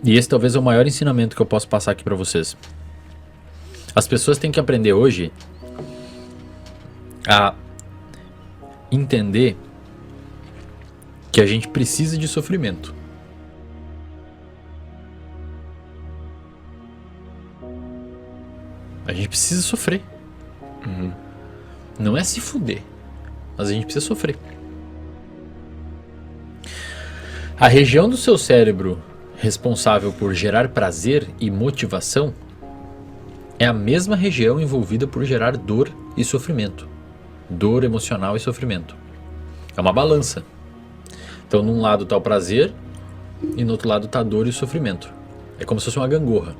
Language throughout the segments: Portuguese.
E esse talvez é o maior ensinamento que eu posso passar aqui pra vocês. As pessoas têm que aprender hoje a entender que a gente precisa de sofrimento. A gente precisa sofrer. Não é se fuder, mas a gente precisa sofrer. A região do seu cérebro responsável por gerar prazer e motivação é a mesma região envolvida por gerar dor e sofrimento. Dor emocional e sofrimento. É uma balança. Então, num lado está o prazer e no outro lado está a dor e o sofrimento. É como se fosse uma gangorra.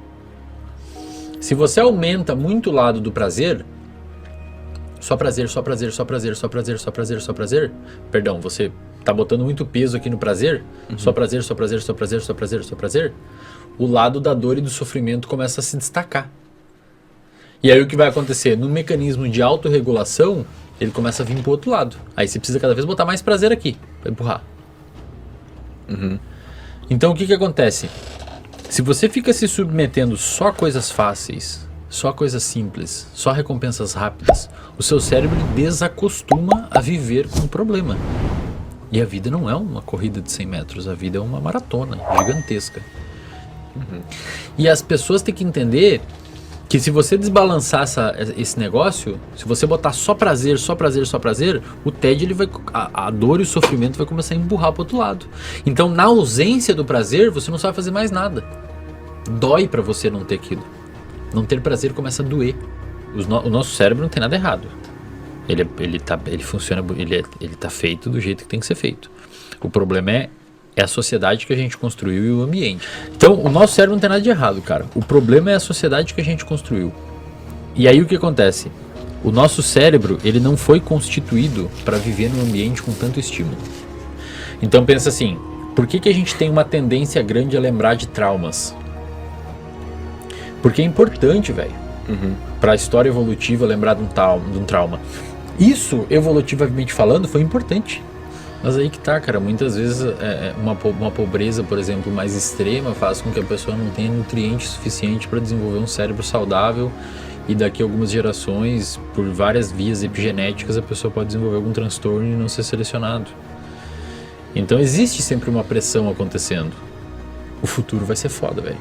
Se você aumenta muito o lado do prazer, só prazer, só prazer, só prazer, só prazer, só prazer, só prazer. Perdão, você tá botando muito peso aqui no prazer, só prazer, só prazer, só prazer, só prazer, só prazer. O lado da dor e do sofrimento começa a se destacar. E aí o que vai acontecer? No mecanismo de autorregulação, ele começa a vir pro outro lado. Aí você precisa cada vez botar mais prazer aqui, pra empurrar. Então o que acontece? Se você fica se submetendo só a coisas fáceis, só a coisas simples, só a recompensas rápidas, o seu cérebro desacostuma a viver com o problema. E a vida não é uma corrida de 100 metros, a vida é uma maratona gigantesca. E as pessoas têm que entender que se você desbalançar esse negócio, se você botar só prazer, só prazer, só prazer, o TED, ele vai, a dor e o sofrimento vai começar a empurrar para o outro lado. Então, na ausência do prazer, você não sabe fazer mais nada. Dói para você não ter aquilo. Não ter prazer começa a doer. O nosso cérebro não tem nada errado. Ele funciona, ele tá feito do jeito que tem que ser feito. O problema é a sociedade que a gente construiu e o ambiente. Então, o nosso cérebro não tem nada de errado, cara. O problema é a sociedade que a gente construiu. E aí o que acontece? O nosso cérebro, ele não foi constituído para viver num ambiente com tanto estímulo. Então pensa assim, por que a gente tem uma tendência grande a lembrar de traumas? Porque é importante, velho, para a história evolutiva lembrar de um trauma. Isso, evolutivamente falando, foi importante. Mas aí que tá, cara, muitas vezes uma pobreza, por exemplo, mais extrema faz com que a pessoa não tenha nutriente suficiente para desenvolver um cérebro saudável e daqui a algumas gerações, por várias vias epigenéticas, a pessoa pode desenvolver algum transtorno e não ser selecionado. Então existe sempre uma pressão acontecendo. O futuro vai ser foda, velho.